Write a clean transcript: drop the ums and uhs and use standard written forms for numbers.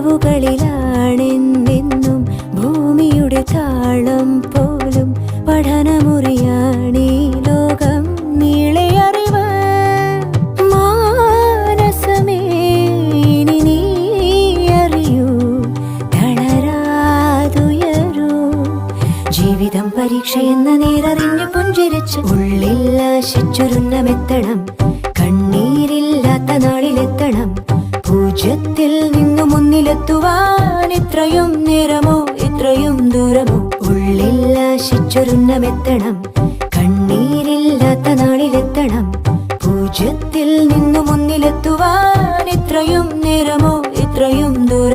പടവുകളിലാണെന്നെന്നും ഭൂമിയുടെ താളം പോലും പഠനമുറിയാണീ ലോകം നീളെ അറിവ്. മാനസമേ ഇനി നീ അറിയൂ, തളരാതുയരൂ. ജീവിതം പരീക്ഷയെന്ന നേരറിഞ്ഞു പുഞ്ചിരിച്ച് ഉള്ളിൽ ആശിച്ചൊരുന്നമെത്തണം. കണ്ണീരില്ലാത്ത നാളിലെത്തണം. പൂജ്യത്തിൽ നിന്നു മുന്നിലെത്തുവാൻ ഇത്രയും നേരമോ ഇത്രയും ദൂരമോ? ഉള്ളിൽ ആശിച്ചൊരുന്നമെത്തണം.